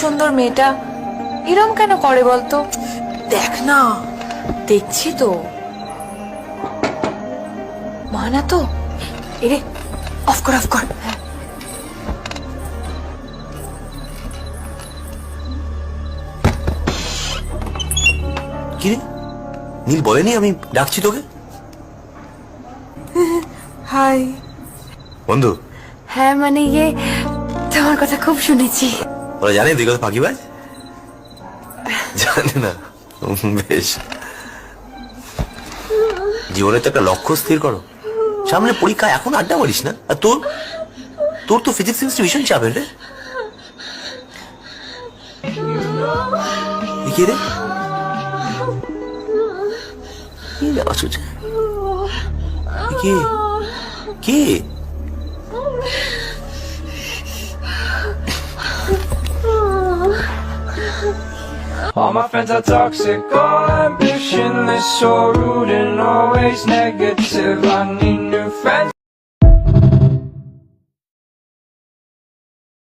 সুন্দর মেয়েটা এরম কেন করে বলতো? দেখ না, দেখছি তো। মা না তো? এরে অফ কর, অফ কর। কিরে নীল বলেনি আমি ডাকছি তোকে? হাই বন্ধু। হ্যাঁ মানে তোমার কথা খুব শুনেছি। ওরা জানে তুই কত ফাঁকিবাজ? জানে না? বেশ, জীবনে তো একটা লক্ষ্য স্থির করো, সামনে পরীক্ষা, এখন আড্ডা মারিস না। আর তোর তোর তো ফিজিক্স কেমিস্ট্রি ভীষণ চাপের রে। কে রে? কি আওয়াজ হচ্ছে? কে কে? All my friends are toxic, all ambitionless, so rude and always negative. I need